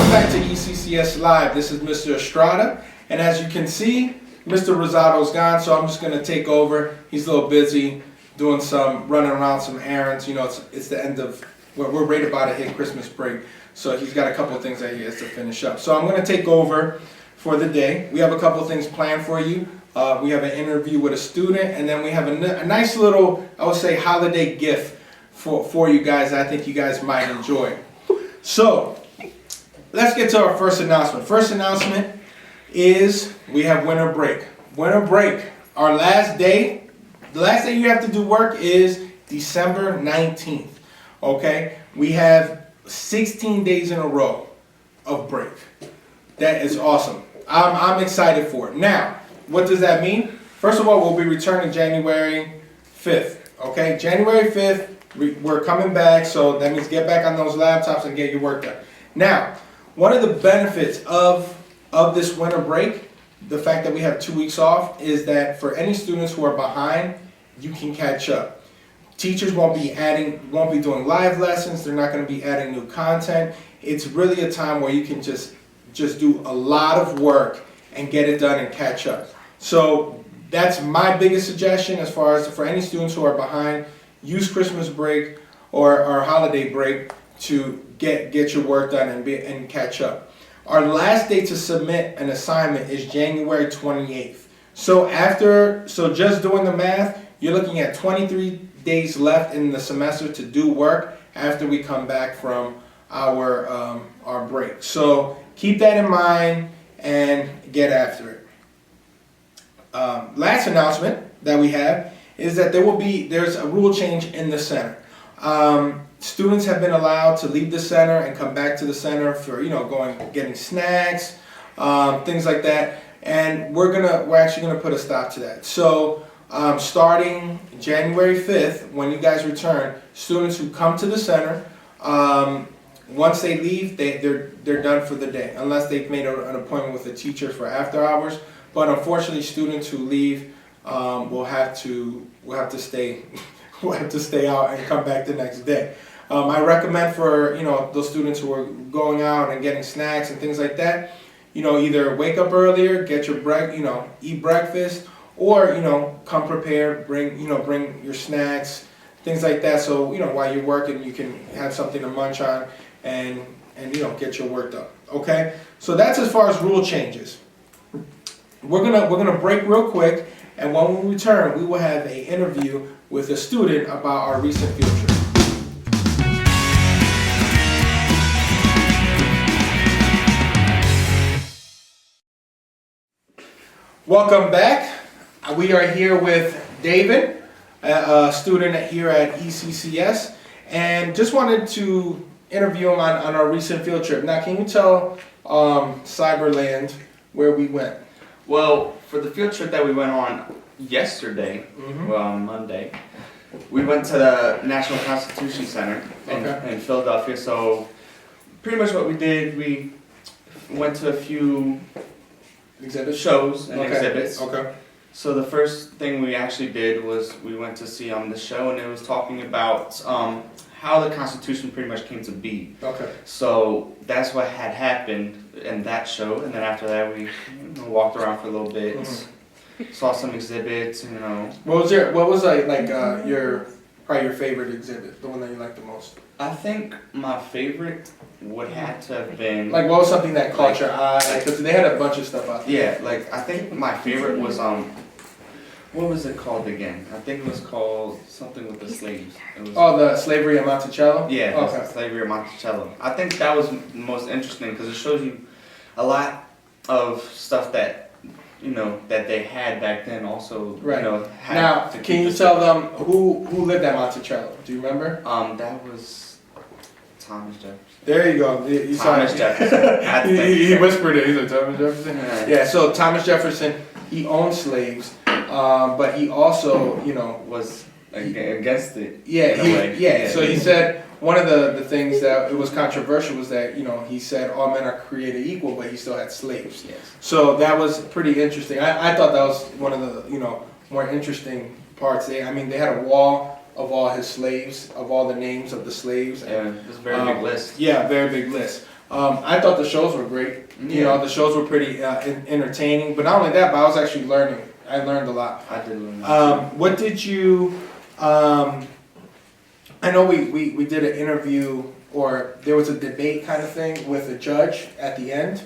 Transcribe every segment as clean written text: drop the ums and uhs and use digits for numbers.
Welcome back to ECCS Live. This is Mr. Estrada, and as you can see, Mr. Rosado's gone, so I'm just going to take over. He's a little busy doing running around some errands. You know, it's the end of, we're right about to hit Christmas break, so he's got a couple of things that he has to finish up. So I'm going to take over for the day. We have a couple of things planned for you. We have an interview with a student, and then we have a nice little, I would say, holiday gift for you guys that I think you guys might enjoy. So, let's get to our first announcement. First announcement is we have winter break. Winter break. Our last day, the last day you have to do work is December 19th. Okay? We have 16 days in a row of break. That is awesome. I'm excited for it. Now, what does that mean? First of all, we'll be returning January 5th. Okay? January 5th, we're coming back, so that means get back on those laptops and get your work done. Now, one of the benefits of this winter break, the fact that we have 2 weeks off, is that for any students who are behind, you can catch up. Teachers won't be doing live lessons. They're not going to be adding new content. It's really a time where you can just do a lot of work and get it done and catch up. So that's my biggest suggestion as far as for any students who are behind. Use Christmas break or holiday break to get your work done and catch up. Our last day to submit an assignment is January 28th. So just doing the math, you're looking at 23 days left in the semester to do work after we come back from our break. So keep that in mind and get after it. Last announcement that we have is that there's a rule change in the center. Students have been allowed to leave the center and come back to the center for getting snacks, things like that, and we're actually gonna put a stop to that. So starting January 5th, when you guys return, students who come to the center, once they leave, they're done for the day, unless they've made an appointment with a teacher for after hours. But unfortunately, students who leave will have to stay out and come back the next day. I recommend for those students who are going out and getting snacks and things like that, either wake up earlier, get your eat breakfast, or come prepared, bring your snacks, things like that. So while you're working, you can have something to munch on and get your work done. Okay, so that's as far as rule changes. We're gonna break real quick, and when we return, we will have an interview with a student about our recent field trip. Welcome back. We are here with David, a student here at ECCS, and just wanted to interview him on our recent field trip. Now, can you tell Cyberland where we went? Well, for the field trip that we went on yesterday, on Monday, we went to the National Constitution Center in Philadelphia. So pretty much what we did, we went to a few shows and exhibits. Okay. So the first thing we actually did was we went to see the show, and it was talking about how the Constitution pretty much came to be. Okay. So that's what had happened in that show, and then after that we walked around for a little bit, saw some exhibits. What was your favorite exhibit? The one that you liked the most? I think my favorite would have to have been what was something that caught your eye? Because they had a bunch of stuff out there. Yeah, I think my favorite was what was it called again? I think it was called something with the slaves. The Slavery at Monticello? Yeah, Slavery at Monticello. I think that was most interesting because it shows you a lot of stuff that that they had back then. Also, right. Now, can you tell them who lived at Monticello? Do you remember? That was Thomas Jefferson. There you go. Thomas Jefferson. He whispered it. He said Thomas Jefferson. Yeah. So Thomas Jefferson, he owned slaves, but he also, was against it. Yeah. So he said one of the things that it was controversial was that he said all men are created equal, but he still had slaves. Yes. So that was pretty interesting. I thought that was one of the more interesting parts. They had a wall of all his slaves, of all the names of the slaves. And it was a very big list. Yeah, very big list. I thought the shows were great. You know, the shows were pretty entertaining. But not only that, but I was actually learning. I learned a lot. I did learn. What did you? I know we did an interview, or there was a debate kind of thing with a judge at the end.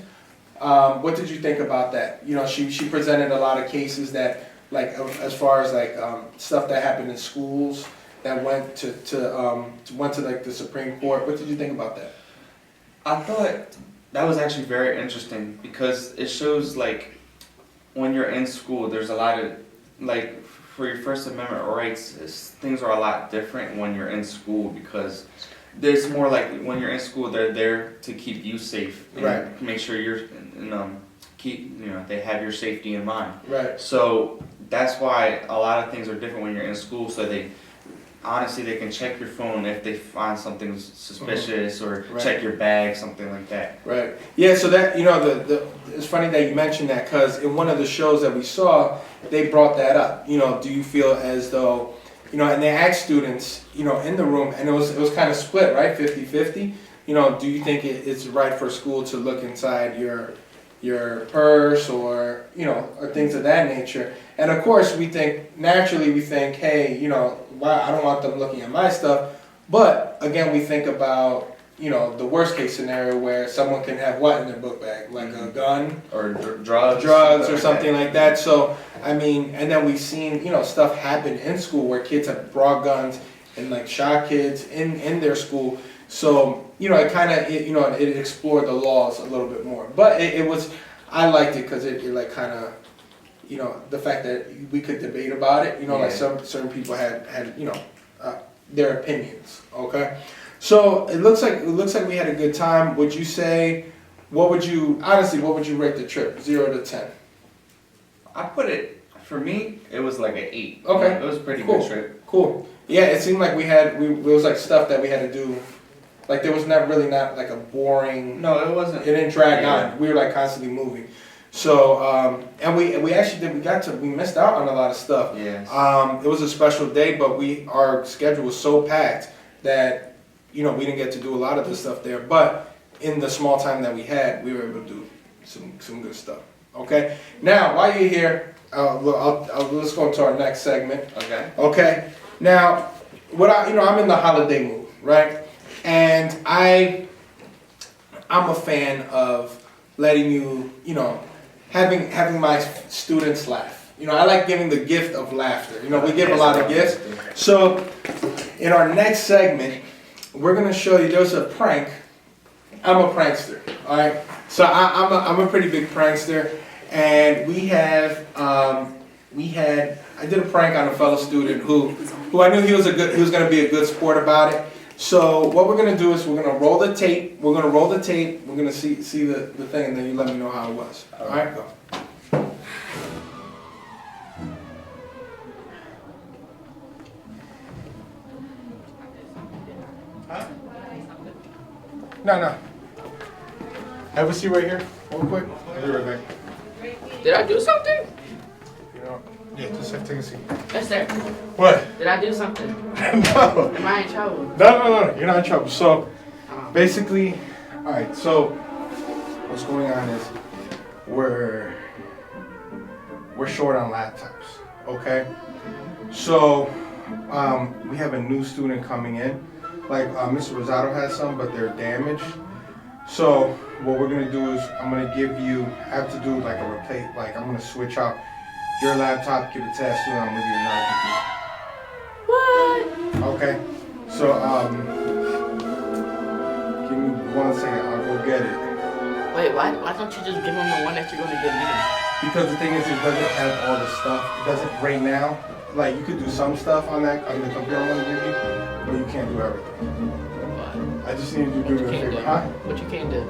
What did you think about that? You know, she presented a lot of cases that, like, as far as like stuff that happened in schools that went to like the Supreme Court. What did you think about that? I thought that was actually very interesting because it shows like when you're in school, there's a lot of like for your First Amendment rights, things are a lot different when you're in school because there's more like when you're in school, they're there to keep you safe and Right. make sure you're keep they have your safety in mind. Right. So that's why a lot of things are different when you're in school. So they can check your phone if they find something suspicious or Right. check your bag, something like that. Right. Yeah. So that it's funny that you mentioned that because in one of the shows that we saw, they brought that up. You know, do you feel as though and they asked students in the room, and it was kind of split, right, 50-50. Do you think it's right for school to look inside your purse or or things of that nature? And of course, we think, hey, wow, I don't want them looking at my stuff. But again, we think about, the worst case scenario where someone can have what in their book bag, like a gun or drugs or something like that. So, I mean, and then we've seen, stuff happen in school where kids have brought guns and like shot kids in their school. So, it kind of, it explored the laws a little bit more. But I liked it because it like kind of, the fact that we could debate about it, like certain people had their opinions. Okay, so it looks like we had a good time. Would you say, what would you rate the trip, 0 to 10? I put it, for me, it was like an 8. Okay, it was a pretty cool. good trip. Cool. Yeah, it seemed like it was like stuff that we had to do. Like there was not like a boring. No, it wasn't. It didn't drag on. We were like constantly moving. So and we actually we missed out on a lot of stuff. Yes. It was a special day, but our schedule was so packed that we didn't get to do a lot of the stuff there. But in the small time that we had, we were able to do some good stuff. Okay. Now, while you're here, let's go into our next segment. Okay. Okay. Now, I'm in the holiday mood, right? And I'm a fan of letting having my students laugh. I like giving the gift of laughter. We give a lot of gifts. So, in our next segment, we're gonna show you. There's a prank. I'm a prankster. All right. So I'm a pretty big prankster, and I did a prank on a fellow student who I knew he was gonna be a good sport about it. So what we're gonna do is we're gonna roll the tape. We're gonna see the thing, and then you let me know how it was. All right, go. Huh? No. Have a seat right here, real quick. I'll be right back. Did I do something? Yeah, just take a seat. Yes, sir. What? Did I do something? No. Am I in trouble? No, you're not in trouble. So, basically, all right. So, what's going on is we're short on laptops. Okay. So, we have a new student coming in. Like Mr. Rosado has some, but they're damaged. So, what we're gonna do is I have to do like a replace. Like I'm gonna switch out your laptop, give it to that student. I'm gonna give you another computer. What? Okay, so give me 1 second, I'll go get it. Wait, why don't you just give him the one that you're gonna give me? Because the thing is, it doesn't have all the stuff. It doesn't right now. Like you could do some stuff on the computer I'm gonna give you, but you can't do everything. What? I just need you to do me a favor, huh? What you can't do?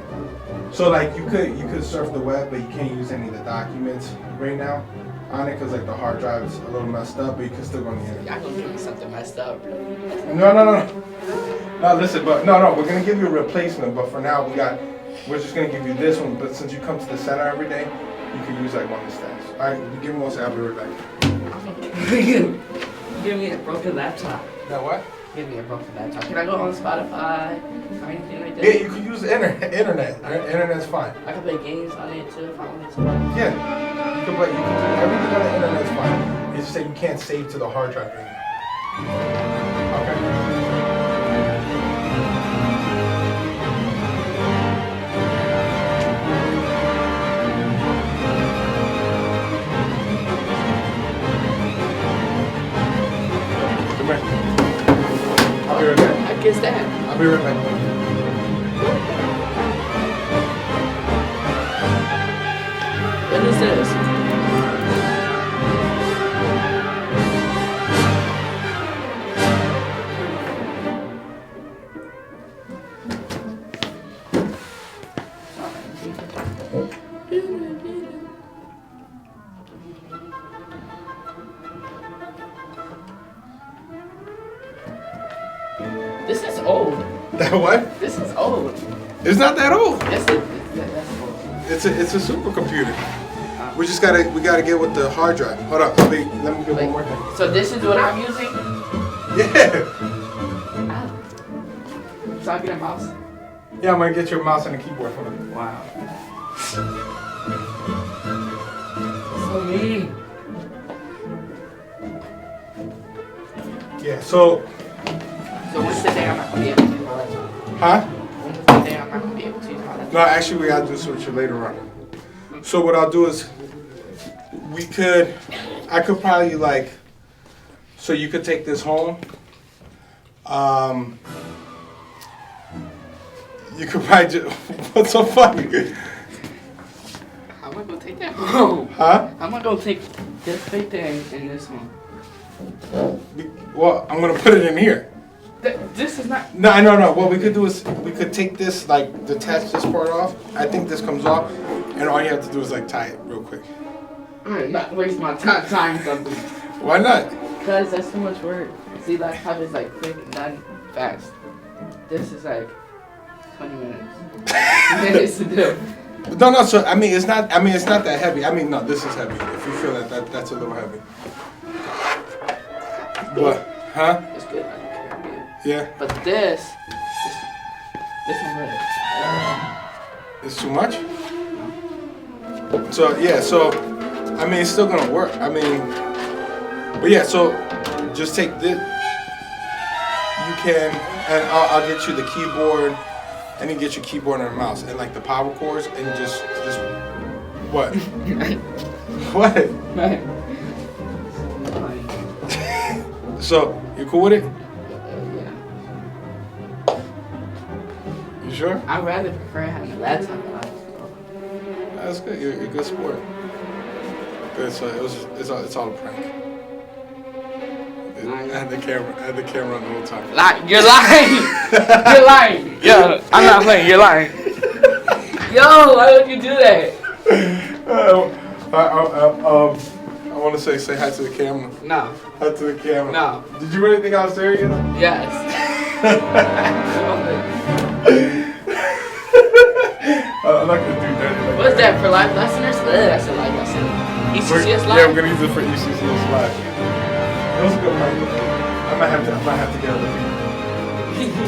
So like you could surf the web, but you can't use any of the documents right now on it because like the hard drive is a little messed up, but you can still go on the internet. Y'all gonna give me something messed up. No. No, listen, but no, we're gonna give you a replacement, but for now we're just gonna give you this one, but since you come to the center every day, you can use like one of the stats. Alright, you give me 1 second, I'll be right back. Give me a broken laptop. That what? Give me a phone for that. Can I go on Spotify or anything like that? Yeah, you can use the internet. Internet's fine. I can play games on it too if I wanted to. Yeah, you can play. You can do everything on the internet's fine. It's just that you can't save to the hard drive anymore. Okay. Come here. I'll be right back. I guess that. I'll be right back. What is this? This is old. That what? This is old. It's not that old. That's old. It's a supercomputer. We gotta get with the hard drive. Hold up, let me get one more thing. So this is what I'm using? Yeah. So I get a mouse? Yeah, I'm gonna get your mouse and a keyboard for me. Wow. So mean. Yeah, so So when's the day I'm not gonna be able to use my laptop? huh? When's the day I'm not gonna be able to use my laptop? No, actually we gotta do this with you later on. So what I'll do is I could probably like, so you could take this home. You could probably just, what's so funny? How am I gonna take that home? Huh? How am I gonna take this right there and this one? Well, I'm gonna put it in here. This is not. No. What we could do is we could take this, like detach this part off. I think this comes off, and all you have to do is like tie it real quick. I'm not wasting my time tying something. Why not? Because that's too much work. See, laptop is like quick and done fast. This is like 20 minutes. Minutes to do. No. So I mean, it's not that heavy. I mean, no, this is heavy. If you feel that's a little heavy. But, huh? It's good. I don't care. I'm good. Yeah. But this one better. It's too much. So yeah. So I mean, it's still gonna work. I mean, but yeah. So just take this. You can, and I'll get you the keyboard. And then get your keyboard and a mouse and like the power cords and just what? What? So you cool with it? Yeah. You sure? I'd rather prefer having a laptop than a laptop. That's good. You're a good sport. Good. So it's all a prank. I had the camera on the whole time. You're lying. You're lying. Yo, I'm not playing. You're lying. Yo, why would you do that? I want to say hi to the camera. No. Hi to the camera. No. Did you really think I was serious? Yes. I'm not gonna do that. What's that for live listeners? That's a live lesson. ECCS live. Yeah, I'm gonna use it for ECCS live. It was a good prank. I might have to get other people.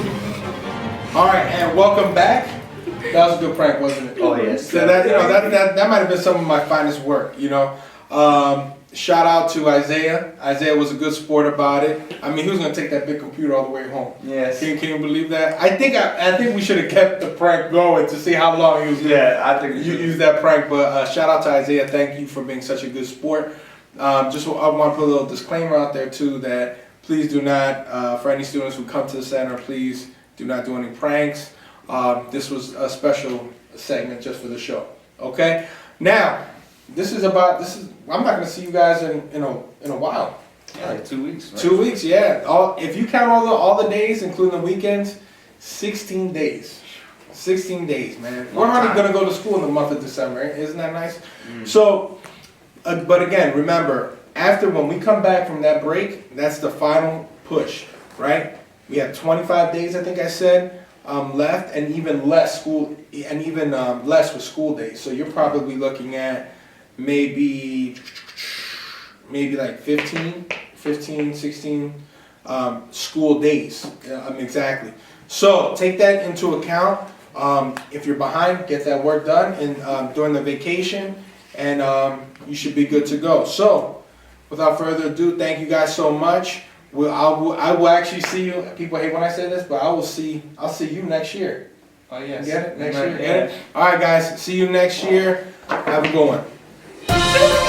All right, and welcome back. That was a good prank, wasn't it? Oh yes. So that might have been some of my finest work. Shout out to Isaiah. Isaiah was a good sport about it. I mean, he was gonna take that big computer all the way home. Yes. Can you believe that? I think we should have kept the prank going to see how long he was gonna I think you use that prank. But shout out to Isaiah. Thank you for being such a good sport. I want to put a little disclaimer out there too that please do not, for any students who come to the center, please do not do any pranks. This was a special segment just for the show. Okay. Now, I'm not gonna see you guys in a while. Yeah, like 2 weeks. Right? 2 weeks, yeah. If you count all the days, including the weekends, 16 days. 16 days, man. We're already gonna go to school in the month of December. Isn't that nice? So, but again, remember, when we come back from that break, that's the final push, right? We have 25 days, I think I said, left, and even less less with school days. So you're probably looking at maybe like 15, 16 school days. Exactly. So take that into account. If you're behind, get that work done during the vacation, and you should be good to go. So, without further ado, thank you guys so much. I will actually see you. People hate when I say this, but I'll see you next year. Oh yes. Get it? Next year. Get Get it? All right, guys. See you next year. Have a good one.